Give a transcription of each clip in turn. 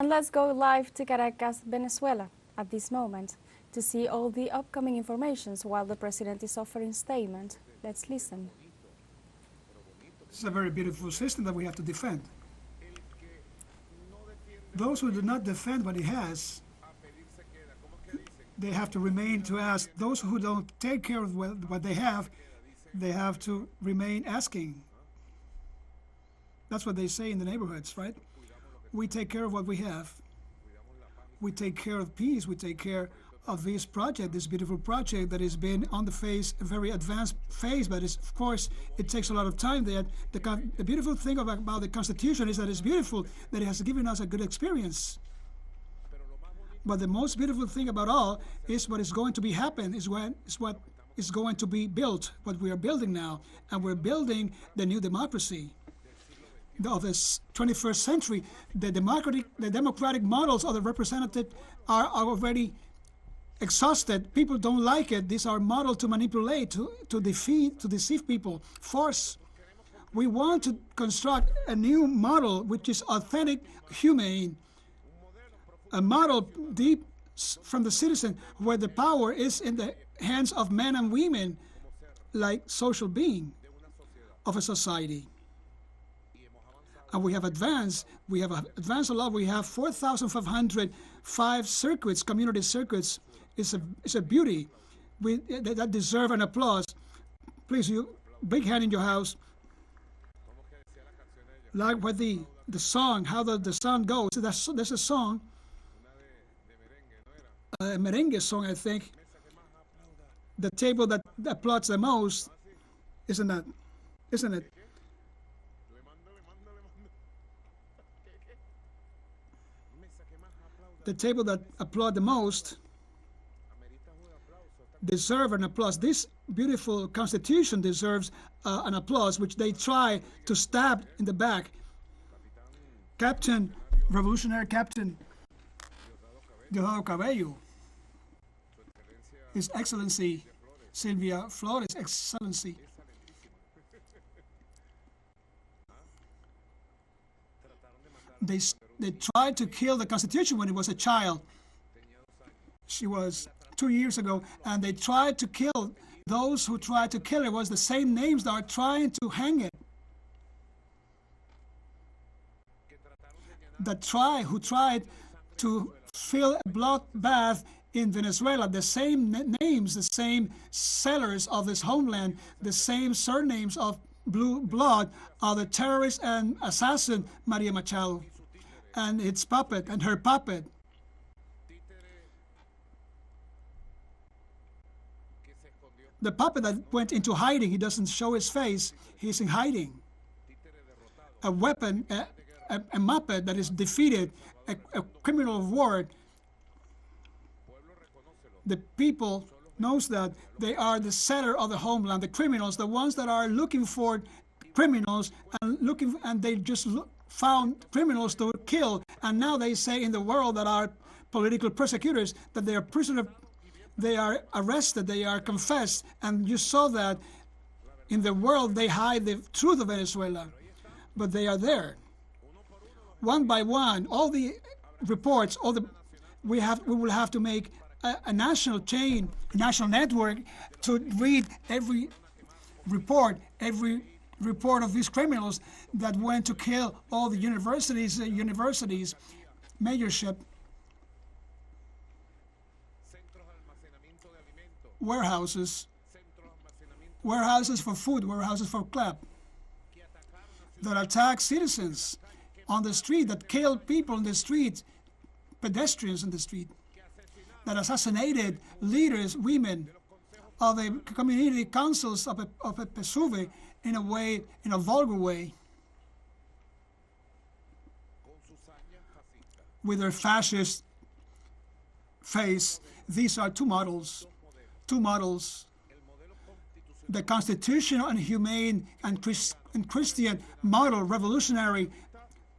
And let's go live to Caracas, Venezuela at this moment to see all the upcoming informations while the president is offering statement. Let's listen. It's a very beautiful system that we have to defend. Those who do not defend what he has, they have to remain to ask. Those who don't take care of what they have to remain asking. That's what they say in the neighborhoods, right? We take care of what we have. We take care of peace. We take care of this project, this beautiful project that has been on the phase, a very advanced phase, but of course, it takes a lot of time. The beautiful thing about the Constitution is that it's beautiful, that it has given us a good experience. But the most beautiful thing about all is what is going to be happen, is what is going to be built, what we are building now. And we're building the new democracy of this 21st century. The democratic models of the representative are already exhausted. People don't like it. These are models to manipulate, to deceive people, force. We want to construct a new model which is authentic, humane, a model deep from the citizen, where the power is in the hands of men and women, like social being of a society. And we have advanced a lot. We have 4,505 circuits, community circuits. It's a beauty. That deserve an applause. Please, you big hand in your house. Like what the song, how the song goes. There's a song, a merengue song, I think. The table that applauds the most, isn't it? The table that applaud the most deserve an applause. This beautiful Constitution deserves an applause, which they try to stab in the back. Revolutionary Captain Diosdado Cabello, His Excellency Silvia Flores, Excellency. They tried to kill the Constitution when it was a child. She was 2 years ago, and they tried to kill those who tried to kill it. Was the same names that are trying to hang it. Who tried to fill a bloodbath in Venezuela, the same names, the same sellers of this homeland, the same surnames of blue blood are the terrorist and assassin Maria Machado and its puppet and her puppet. The puppet that went into hiding, he doesn't show his face, he's in hiding. A weapon, a muppet that is defeated, a criminal of war. The people knows that they are the seller of the homeland, the criminals, the ones that are looking for criminals and they just found criminals to kill. And now they say in the world that are political persecutors, that they are prisoners. They are arrested, they are confessed, and you saw that in the world they hide the truth of Venezuela, but they are there. One by one, all the reports, we will have to make a national chain, a national network to read every report of these criminals that went to kill all the universities, mayorship, warehouses for food, warehouses for club, that attack citizens on the street, that kill people in the street, pedestrians in the street, that assassinated leaders, women of the community councils of a PSUV in a vulgar way, with their fascist face. These are two models. The constitutional and humane and Christian model, revolutionary,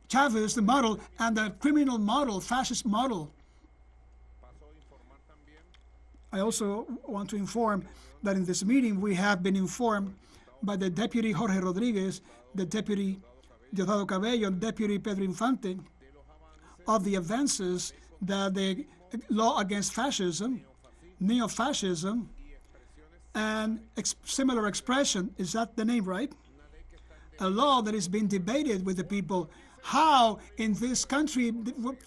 Chavez, the model, and the criminal model, fascist model. I also want to inform that in this meeting we have been informed by the Deputy Jorge Rodriguez, the Deputy Diosdado Cabello, and Deputy Pedro Infante of the advances that the law against fascism, neo-fascism, and similar expression, is that the name, right? A law that is being debated with the people. How in this country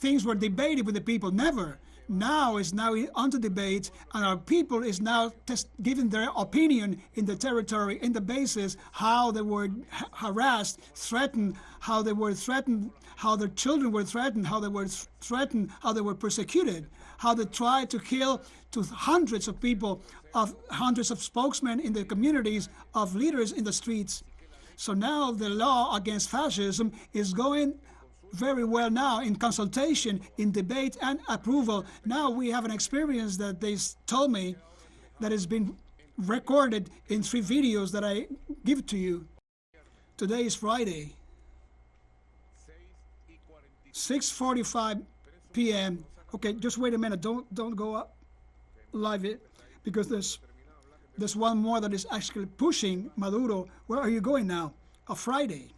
things were debated with the people? Never. Now is now under debate, and our people is now giving their opinion in the territory, in the bases, how they were harassed, threatened, how they were threatened, how their children were threatened, how they were threatened, how they were persecuted, how they tried to kill to hundreds of people, of hundreds of spokesmen in the communities, of leaders in the streets. So now the law against fascism is going very well now in consultation, in debate and approval. Now we have an experience that they told me that has been recorded in 3 videos that I give to you. Today is Friday, 6:45 p.m. Okay, just wait a minute. Don't go up live it, because there's one more that is actually pushing Maduro. Where are you going now? A Friday.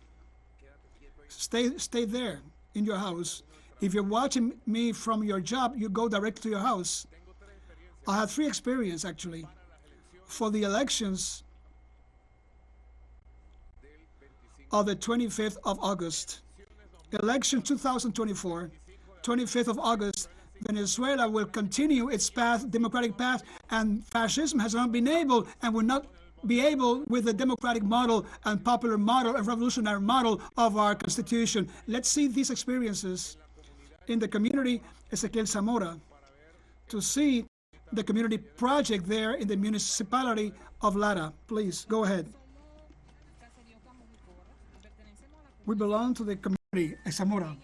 Stay there in your house. If you're watching me from your job, you go directly to your house. I had 3 experiences actually for the elections of the 25th of August. Election 2024, 25th of August. Venezuela will continue its path, democratic path, and fascism has not been able and will not be able with the democratic model and popular model and revolutionary model of our constitution. Let's see these experiences in the community Ezequiel Zamora, to see the community project there in the municipality of Lara. Please, go ahead. We belong to the community Zamora,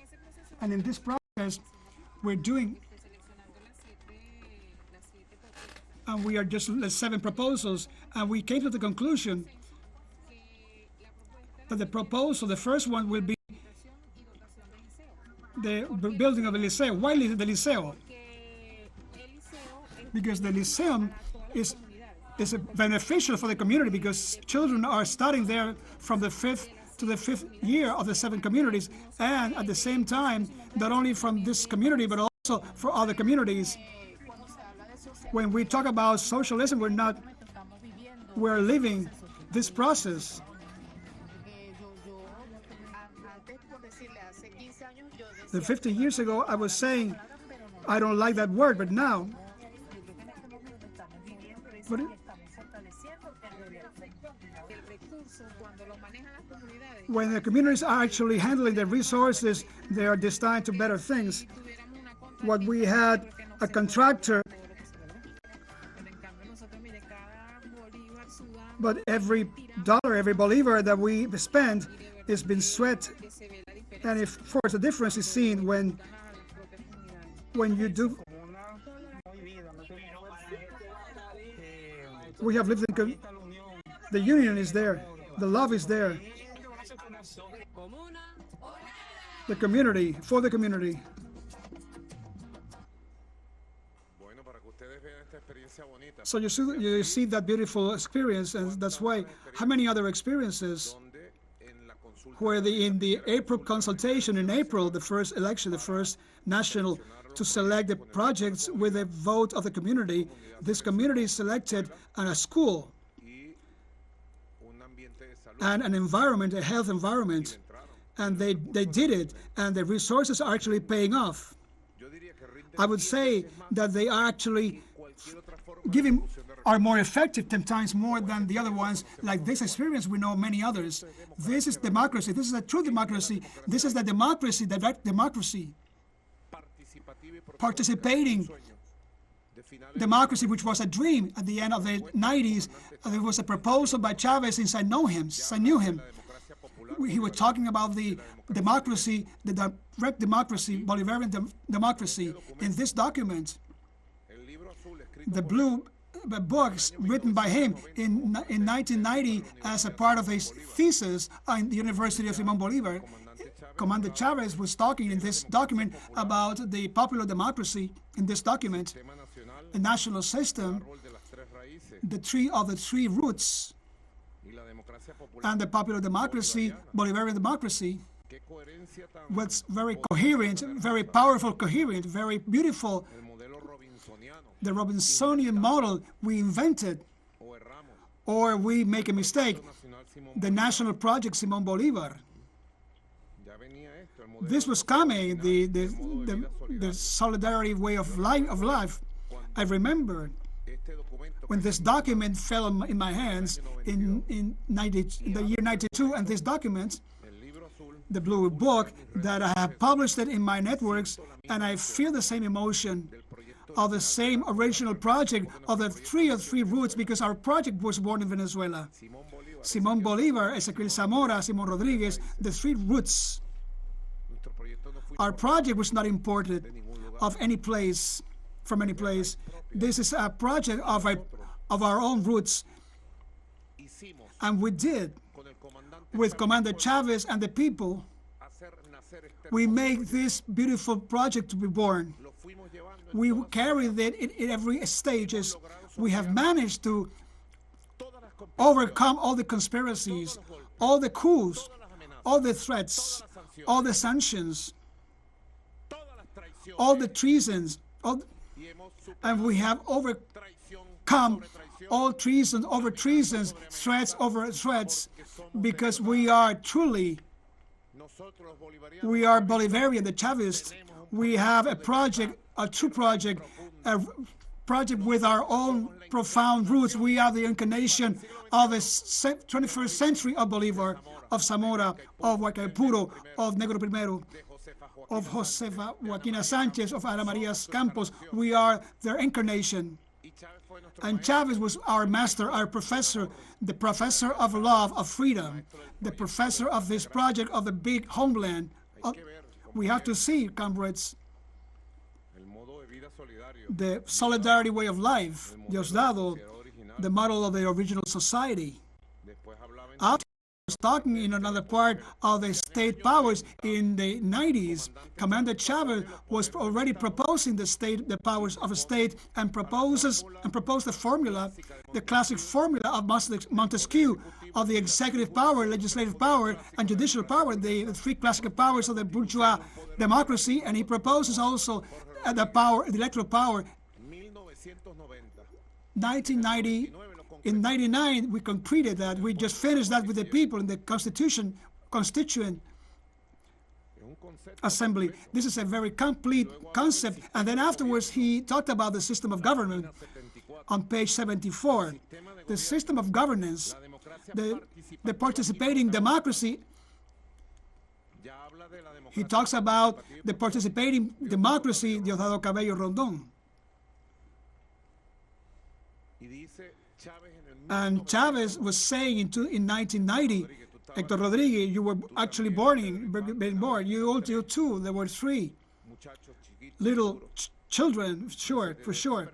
and in this process, we're doing, and we are just 7 proposals, and we came to the conclusion that the proposal, the first one, will be the building of the Liceo. Why the Liceo? Because the Lyceum is beneficial for the community, because children are studying there from the 5th to the 5th year of the 7 communities, and at the same time, not only from this community, but also for other communities. When we talk about socialism, we're living this process. The 50 years ago, I was saying, I don't like that word, but now, when the communities are actually handling their resources, they are destined to better things. What we had, a contractor, but every dollar, every bolivar that we spend is been sweat. And of course, the difference is seen when you do. We have lived in, the union is there, the love is there. The community, for the community. So you see that beautiful experience, and that's why, how many other experiences where in the April consultation in April, the first election, the first national, to select the projects with a vote of the community, this community selected a school and an environment, a health environment, and they did it, and the resources are actually paying off. I would say that they are actually are more effective 10 times more than the other ones. Like this experience, we know many others. This is democracy. This is a true democracy. This is the democracy, direct democracy. Participating democracy, which was a dream at the end of the 90s. There was a proposal by Chavez since I knew him. He was talking about the democracy, the direct democracy, Bolivarian democracy. In this document, the blue books written by him in 1990 as a part of his thesis in the University of Simón Bolívar, Commander Chavez was talking in this document about the popular democracy in this document, the national system, the tree of the 3 roots, and the popular democracy, Bolivarian democracy. what's very coherent, very powerful, coherent, very beautiful. The Robinsonian model we invented, or we make a mistake, the national project Simón Bolívar. This was coming, the solidarity way of life. I remember when this document fell in my hands in the year 92, and this document, the Blue Book, that I have published it in my networks, and I feel the same emotion of the same original project of the three roots, because our project was born in Venezuela. Simón Bolívar, Ezequiel Zamora, Simón Rodriguez, the three roots. Our project was not imported of any place, from any place. This is a project of our own roots. And we did, with Commander Chavez and the people, we made this beautiful project to be born. We carried it in every stages. We have managed to overcome all the conspiracies, all the coups, all the threats, all the sanctions, all the treasons, and we have overcome all treason over treasons, threats over threats, because we are Bolivarian, the Chavists. We have a project, a true project, a project with our own profound roots. We are the incarnation of the 21st century of Bolivar, of Zamora, of Huaycaipuro, of Negro Primero, of Josefa Joaquina Sanchez, of Ana Maria Campos. We are their incarnation. And Chavez was our master, our professor, the professor of love, of freedom, the professor of this project of the big homeland. We have to see, comrades, the solidarity way of life, Diosdado, the model of the original society. After talking in another part of the state powers in the 90s, Commander Chavez was already proposing the powers of a state, and proposed the formula, the classic formula of Montesquieu, of the executive power, legislative power, and judicial power, the three classical powers of the bourgeois democracy. And he proposes also the electoral power. 1990. In 99, we completed that. We just finished that with the people in the Constituent Assembly. This is a very complete concept. And then afterwards, he talked about the system of government on page 74. The system of governance, the participating democracy. He talks about the participating democracy, Diosdado Cabello Rondón. And Chavez was saying in 1990, Hector Rodriguez, you were actually born. You too. There were three little children, for sure.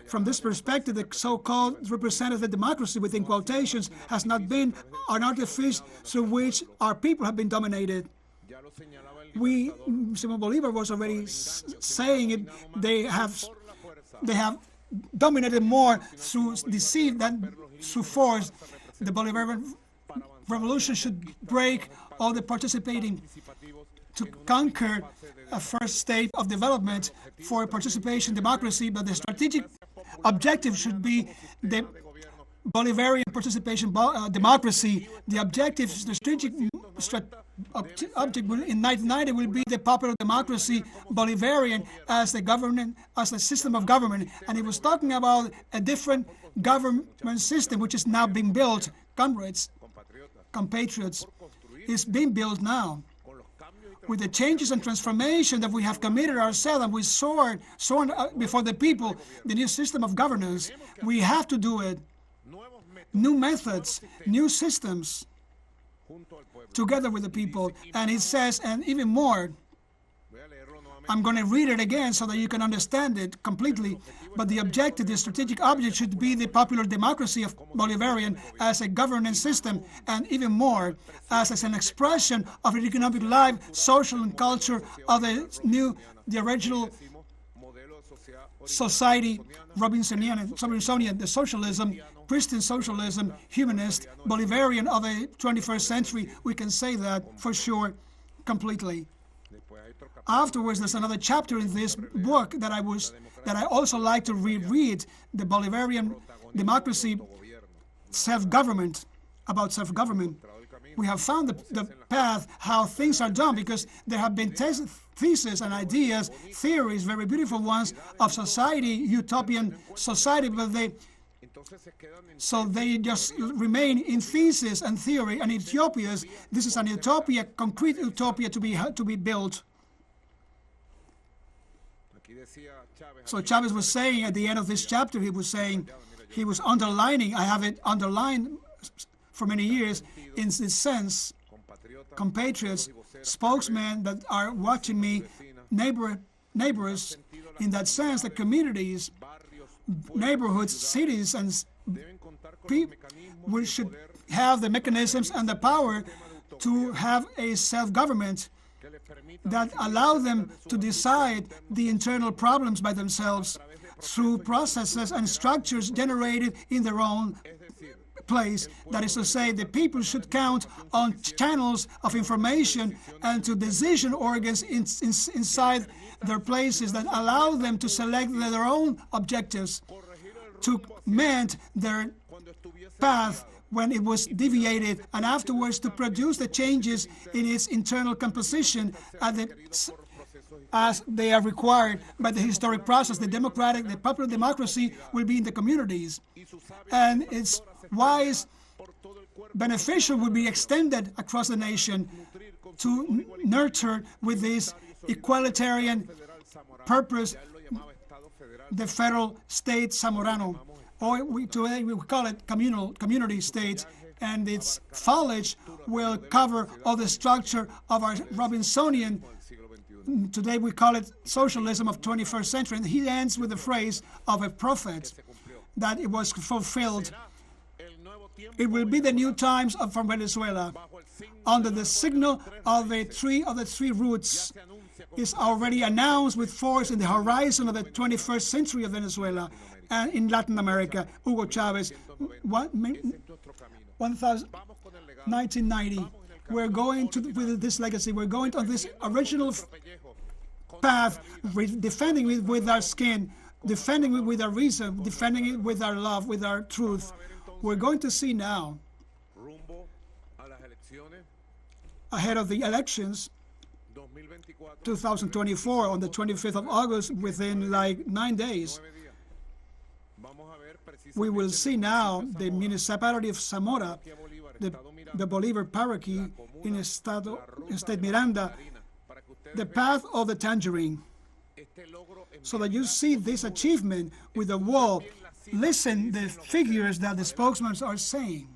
From this perspective, the so-called representative democracy, within quotations, has not been an artifice through which our people have been dominated. Simón Bolívar was already saying it. They have dominated more through deceit than through force. The Bolivarian revolution should break all the participating to conquer a first state of development for participation democracy, but the strategic objective should be the Bolivarian participation democracy. The objective, the strategic object in 1990 will be the popular democracy, Bolivarian, as the government, as a system of government. And he was talking about a different government system, which is now being built. Comrades, compatriots, is being built now. With the changes and transformation that we have committed ourselves, and we soared before the people, the new system of governance, we have to do it. New methods, new systems, together with the people. And it says, and even more, I'm going to read it again so that you can understand it completely. But the objective, the strategic object, should be the popular democracy of Bolivarian as a governance system, and even more, as an expression of the economic life, social and culture of the original society, Robinsonian, the socialism, Christian socialism, humanist, Bolivarian of the 21st century. We can say that for sure. completely. Afterwards, there's another chapter in this book that I also like to reread, the Bolivarian democracy, self-government, about self-government. We have found the path how things are done, because there have been theses and ideas, theories, very beautiful ones of society, utopian society, but they just remain in thesis and theory and utopias. This is an utopia, concrete utopia to be built. So Chavez was saying at the end of this chapter, he was underlining, I have it underlined for many years, in this sense, compatriots, spokesmen that are watching me, neighbors, in that sense, the communities, neighborhoods, cities, and we should have the mechanisms and the power to have a self-government that allow them to decide the internal problems by themselves through processes and structures generated in their own place. That is to say, the people should count on channels of information and to decision organs inside their places that allow them to select their own objectives, to mend their path when it was deviated, and afterwards to produce the changes in its internal composition as they are required by the historic process. The popular democracy will be in the communities, and its wise beneficial will be extended across the nation to nurture with this equalitarian purpose the federal state Zamorano, or today we call it community state, and its foliage will cover all the structure of our Robinsonian. Today we call it socialism of 21st century, and he ends with the phrase of a prophet that it was fulfilled. It will be the new times from Venezuela. Under the signal of the three roots is already announced with force in the horizon of the 21st century of Venezuela and in Latin America. Hugo Chavez, 1990. We're going with this legacy. We're going on this original path, defending it with our skin, defending it with our reason, defending it with our love, with our truth. We're going to see now, ahead of the elections, 2024, on the 25th of August, within like 9 days, we will see now the municipality of Zamora, the Bolivar paroquy in State Miranda, the path of the tangerine, so that you see this achievement with the wall. Listen the figures that the spokesmen are saying.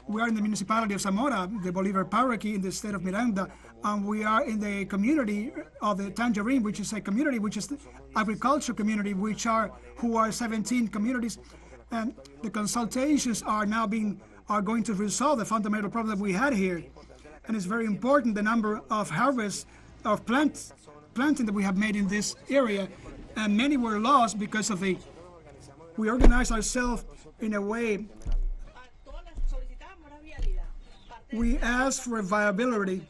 We are in the municipality of Zamora, the Bolivar paroquy in the state of Miranda, and we are in the community of the Tangerine, which is a community, which is the agriculture community, who are 17 communities, and the consultations are going to resolve the fundamental problem that we had here. And it's very important, the number of harvests of planting that we have made in this area, and many were lost because of we organized ourselves in a way. We asked for a viability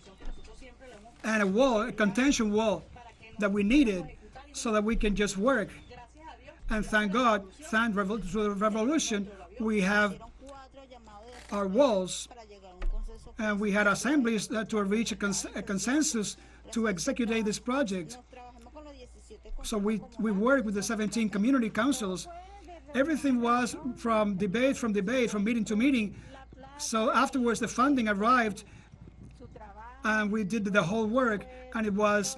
and a wall, a contention wall that we needed so that we can just work. And thank God, thanks to the revolution, we have our walls, and we had assemblies to reach a consensus to execute this project. So we worked with the 17 community councils. Everything was from debate, from meeting to meeting. So afterwards, the funding arrived, and we did the whole work, and it was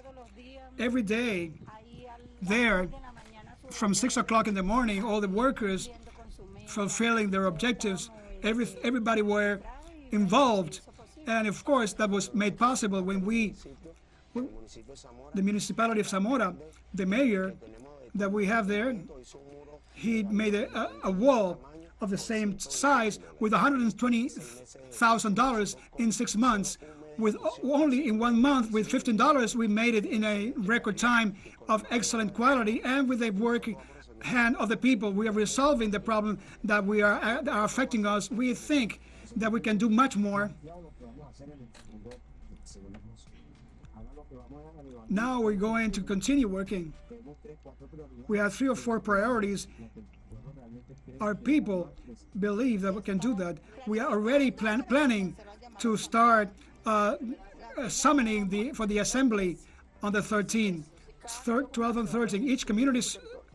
every day there from 6 o'clock in the morning, all the workers fulfilling their objectives. Everybody were involved, and of course that was made possible when the municipality of Zamora, the mayor that we have there, he made a wall of the same size with $120,000 in 6 months. With only in 1 month, with $15, we made it in a record time of excellent quality, and with the working hand of the people, we are resolving the problem that are affecting us. We think that we can do much more. Now we're going to continue working. We have 3 or 4 priorities. Our people believe that we can do that. We are already planning to start summoning for the assembly on the 13th, 12 and 13. Each community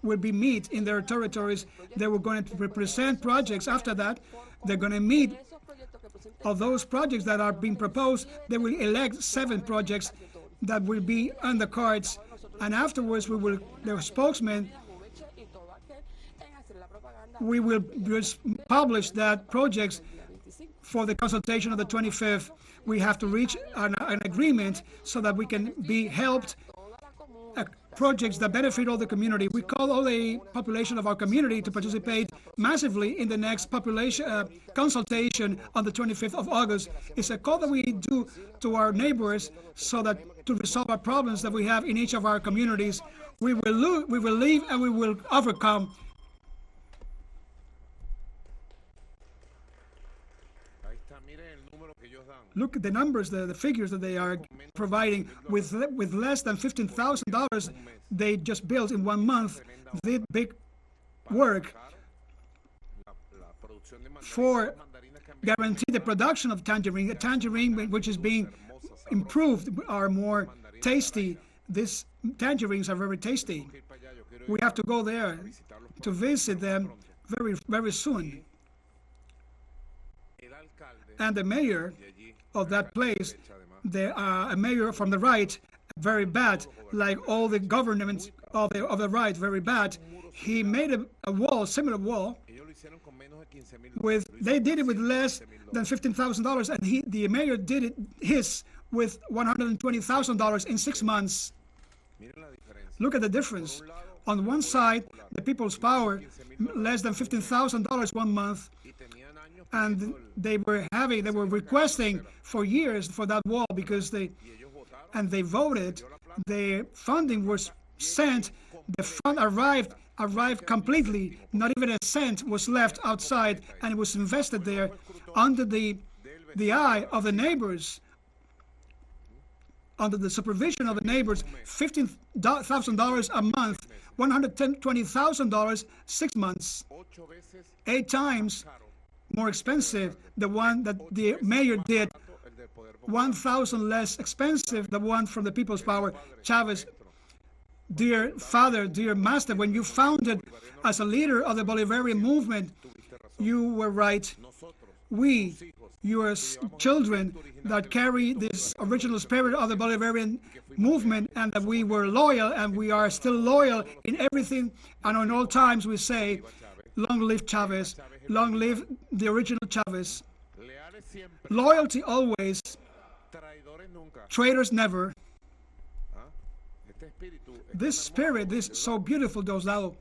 will be meet in their territories. They were going to present projects. After that, they're going to meet. Of those projects that are being proposed, they will elect 7 projects that will be on the cards, and afterwards the spokesman, we will publish that projects for the consultation of the 25th. We have to reach an agreement so that we can be helped projects that benefit all the community. We call all the population of our community to participate massively in the next population consultation on the 25th of August. It's a call that we do to our neighbors so that to resolve our problems that we have in each of our communities. We will live and we will overcome. Look at the numbers, the figures that they are providing. With less than $15,000, they just built in 1 month the big work for guarantee the production of tangerine. A tangerine which is being improved are more tasty. These tangerines are very tasty. We have to go there to visit them very, very soon. And the mayor of that place, a mayor from the right, very bad, like all the governments of the right, very bad. He made a wall, similar wall. They did it with less than $15,000, and the mayor did his with $120,000 in 6 months. Look at the difference. On one side, the people's power, less than $15,000 1 month, and they were requesting for years for that wall because they voted. The funding was sent. The fund arrived completely. Not even a cent was left outside, and it was invested there under the eye of the neighbors, under the supervision of the neighbors. $15,000 a month, $120,000 6 months, 8 times more expensive. The one that the mayor did, 1,000 less expensive. The one from the people's power. Chavez, dear father, dear master, when you founded as a leader of the Bolivarian movement, you were right. We, your children that carry this original spirit of the Bolivarian movement, and that we were loyal, and we are still loyal in everything, and in all times we say, long live Chavez, long live the original Chavez. Loyalty always, traitors never. This spirit, this so beautiful, Diosdado,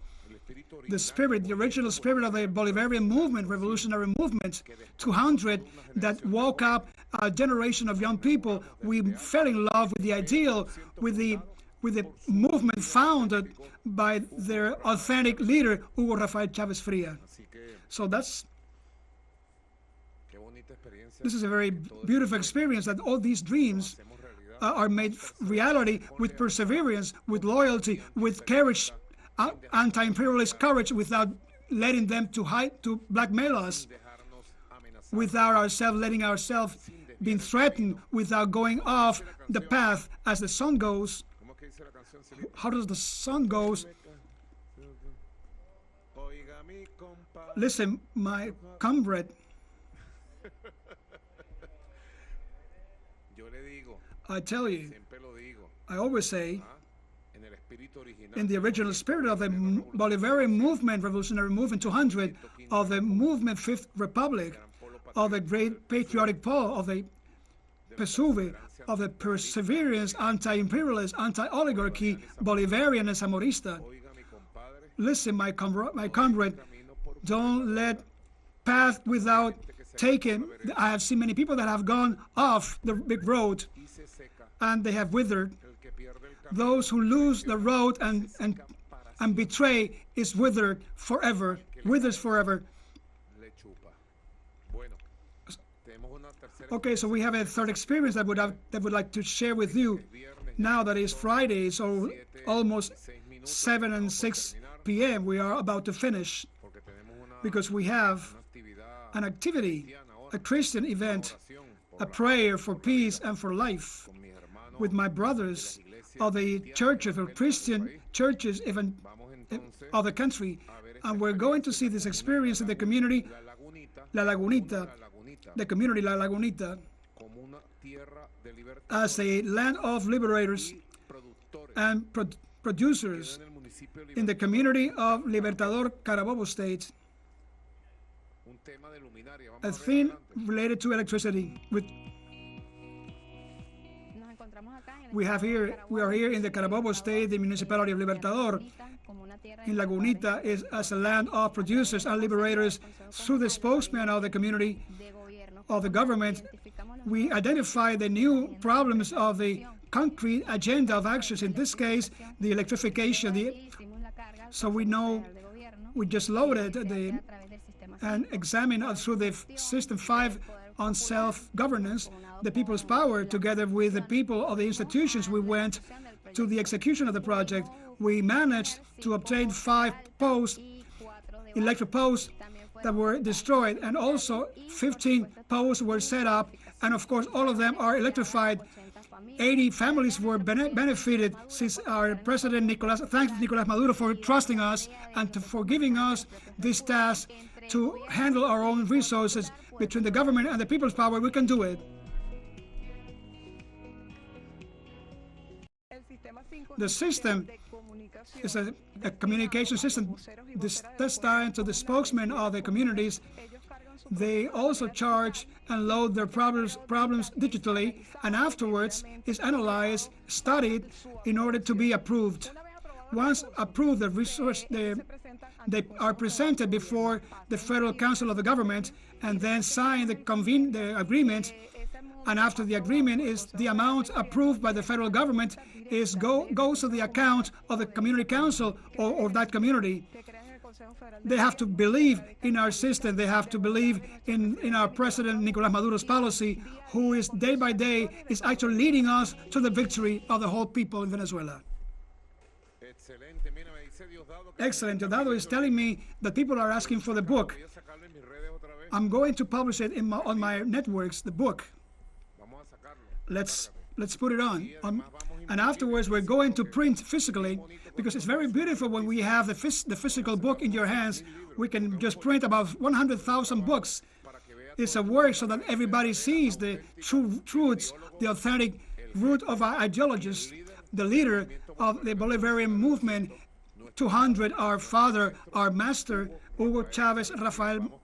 the spirit, the original spirit of the Bolivarian movement, revolutionary movement, 200 that woke up a generation of young people. We fell in love with the ideal, with the movement founded by their authentic leader, Hugo Rafael Chavez Fría. So this is a very beautiful experience, that all these dreams are made reality with perseverance, with loyalty, with courage, anti-imperialist courage, without letting them to blackmail us, without letting ourselves being threatened, without going off the path as the sun goes. How does the sun goes? Listen, my comrade, I tell you, I always say, in the original spirit of the Bolivarian movement, revolutionary movement 200, of the movement Fifth Republic, of the great patriotic Paul, of the PSUV, of the perseverance, anti-imperialist, anti-oligarchy, Bolivarian and Zamorista. Listen, my comrade, don't let path without taking. I have seen many people that have gone off the big road and they have withered. Those who lose the road and betray is withered forever, withers forever. Okay, so we have a third experience that would like to share with you. Now that is Friday, so almost 7 and 6 p.m. We are about to finish because we have an activity, a Christian event, a prayer for peace and for life with my brothers of the churches, or Christian churches even of the country. And we're going to see this experience in the community, La Lagunita, the community La Lagunita, as a land of liberators and producers in the community of Libertador Carabobo State. A theme related to electricity. We are here in the Carabobo State, the municipality of Libertador. In Lagunita is as a land of producers and liberators. Through the spokesman of the community, of the government, we identify the new problems of the concrete agenda of actions, in this case, the electrification. So we know we just loaded and examined through the System 5 on self-governance, the people's power, together with the people of the institutions. We went to the execution of the project. We managed to obtain 5 electric posts that were destroyed, and also 15 posts were set up, and of course all of them are electrified. 80 families were benefited since our President thanks Nicolás Maduro for trusting us and for giving us this task to handle our own resources. Between the government and the people's power, we can do it. The system is a communication system. This time to the spokesmen of the communities. They also charge and load their problems digitally, and afterwards is analyzed, studied in order to be approved. Once approved, they are presented before the Federal Council of the Government, and then sign the agreement. And after the agreement is the amount approved by the federal government goes to the account of the community council or that community. They have to believe in our system. They have to believe in our President Nicolás Maduro's policy, who is day by day is actually leading us to the victory of the whole people in Venezuela. Excellent. Diosdado is telling me that people are asking for the book. I'm going to publish it on my networks, the book. Let's put it on. And afterwards, we're going to print physically, because it's very beautiful when we have the physical book in your hands. We can just print about 100,000 books. It's a work so that everybody sees the true truths, the authentic root of our ideologists, the leader of the Bolivarian movement, 200, our father, our master, Hugo Chavez, Rafael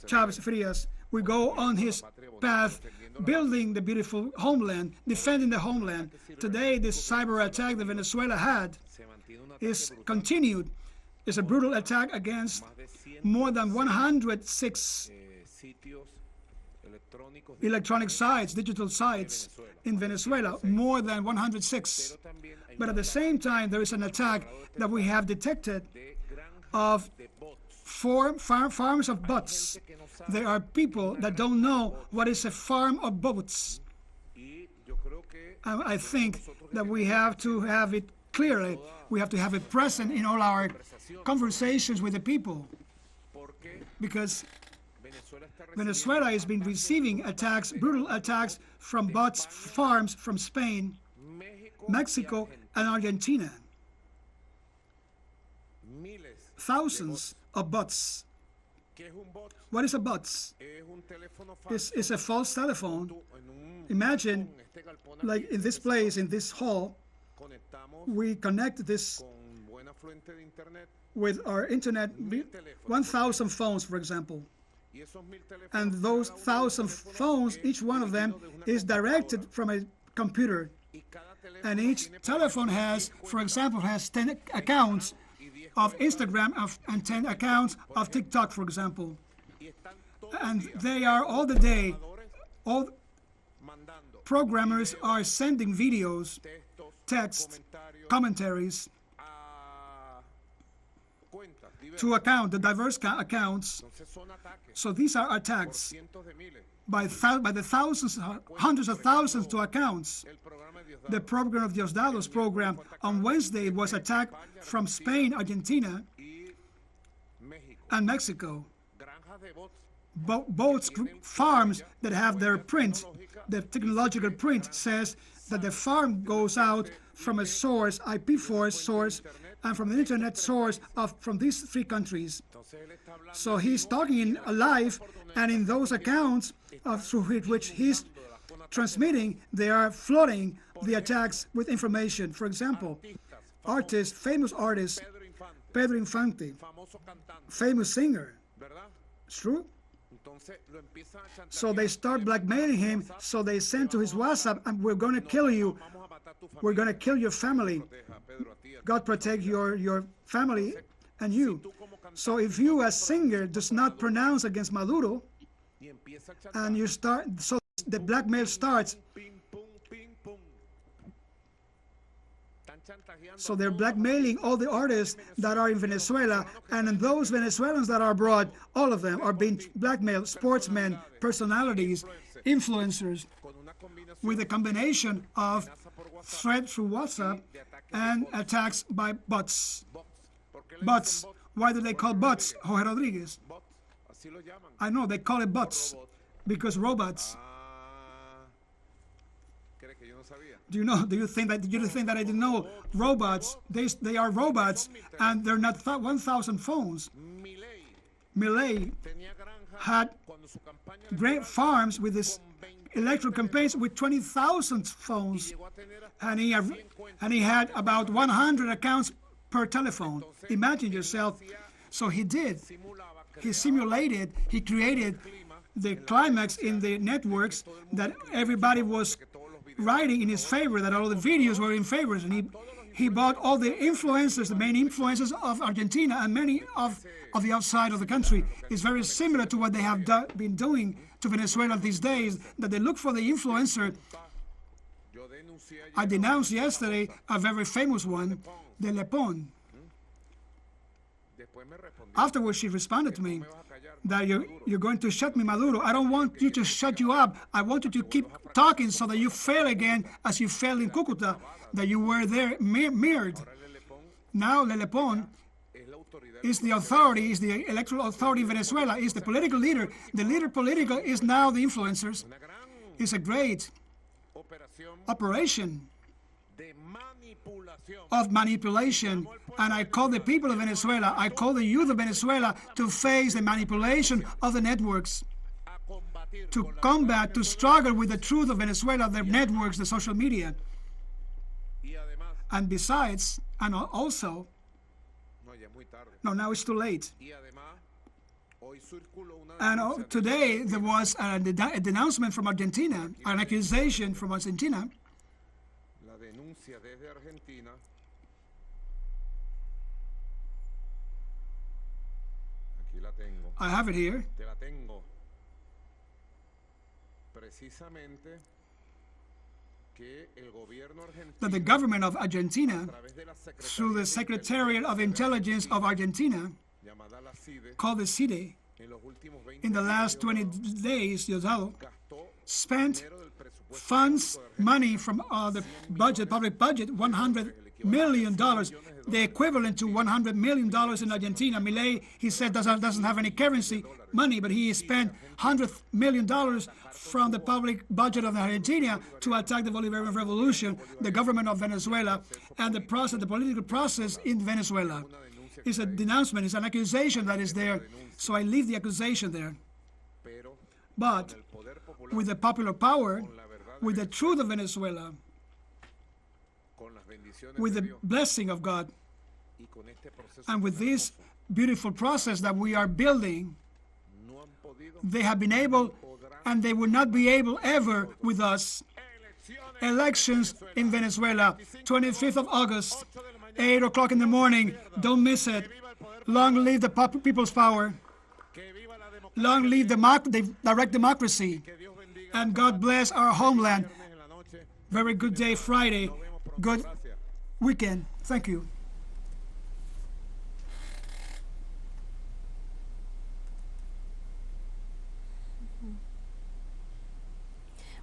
Chavez Frias. We go on his path, building the beautiful homeland, defending the homeland. Today, this cyber attack that Venezuela had is continued. It's a brutal attack against more than 106 electronic sites, digital sites in Venezuela, more than 106. But at the same time, there is an attack that we have detected of farms of bots. There are people that don't know what is a farm of bots. I think that we have to have it clearly. We have to have it present in all our conversations with the people, because Venezuela has been receiving attacks, brutal attacks from bots farms from Spain, Mexico, and Argentina. Thousands of bots. What is a bot? It's a false telephone. Imagine, like in this place, in this hall, we connect this with our internet, 1,000 phones, for example. And those 1,000 phones, each one of them is directed from a computer. And each telephone has, for example, has 10 accounts of Instagram and 10 accounts of TikTok, for example. And they are all the day, all programmers are sending videos, text, commentaries to account the diverse accounts. So these are attacks by the thousands, hundreds of thousands to accounts. The program of Diosdado's program on Wednesday was attacked from Spain, Argentina, and Mexico. Both farms that have their print, the technological print says that the farm goes out from a source, IP4 source, and from the internet source from these three countries. So he's talking live, and in those accounts through which he's transmitting, they are flooding the attacks with information. For example, artists, famous artist, Pedro Infante, famous singer. It's true. So they start blackmailing him, so they send to his WhatsApp, and we're going to kill you. We're going to kill your family. God protect your family and you. So if you as singer does not pronounce against Maduro, and you start, so the blackmail starts. So they're blackmailing all the artists that are in Venezuela, and those Venezuelans that are abroad, all of them are being blackmailed, sportsmen, personalities, influencers, with a combination of threat through WhatsApp and attacks by bots. Bots. Why do they call bots, Jorge Rodriguez? I know, they call it bots because robots. Do you think that I didn't know? Robots, they are robots, and they're not 1,000 phones. Milei had great farms with his electoral campaigns with 20,000 phones, and he had about 100 accounts per telephone. Imagine yourself. So he simulated, he created the climax in the networks that everybody was writing in his favor, that all the videos were in favor, and he bought all the influencers, the main influencers of Argentina and many of the outside of the country. It's very similar to what they have been doing to Venezuela these days, that they look for the influencer. I denounced yesterday a very famous one, the Le Pen. Afterwards, she responded to me that you're going to shut me, Maduro. I don't want you to shut you up. I want you to keep talking so that you fail again as you failed in Cucuta, that you were there mirrored. Now Le Pen is the authority, is the electoral authority in Venezuela, is the political leader. The leader political is now the influencers. It's a great operation of manipulation, and I call the people of Venezuela, I call the youth of Venezuela to face the manipulation of the networks, to combat, to struggle with the truth of Venezuela, the networks, the social media. And besides, and also, no, now it's too late. And today there was a denouncement from Argentina, an accusation from Argentina. I have it here. That the government of Argentina, through the Secretariat of Intelligence of Argentina, called the CIDE, in the last 20 days, Diosdado spent funds, money from the budget, public budget, $100 million, the equivalent to $100 million in Argentina. Milei, he said, doesn't have any currency money, but he spent $100 million from the public budget of Argentina to attack the Bolivarian Revolution, the government of Venezuela, and the process, the political process in Venezuela. It's a denouncement, it's an accusation that is there, so I leave the accusation there. But with the popular power, with the truth of Venezuela, with the blessing of God, and with this beautiful process that we are building, they have been able, and they will not be able ever with us. Elections in Venezuela, 25th of August, 8 o'clock in the morning. Don't miss it. Long live the people's power. Long live the direct democracy. And God bless our homeland. Very good day, Friday. Good weekend. Thank you.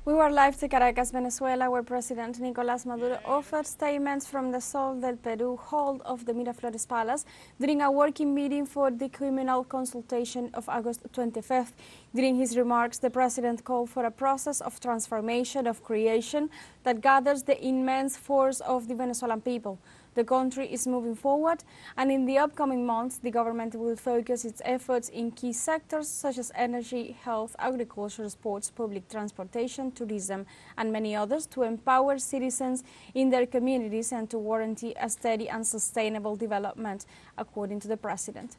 We were live to Caracas, Venezuela, where President Nicolás Maduro offered statements from the Sol del Perú hall of the Miraflores Palace during a working meeting for the criminal consultation of August 25th. During his remarks, the president called for a process of transformation, of creation, that gathers the immense force of the Venezuelan people. The country is moving forward, and in the upcoming months, the government will focus its efforts in key sectors such as energy, health, agriculture, sports, public transportation, tourism, and many others to empower citizens in their communities and to guarantee a steady and sustainable development, according to the president.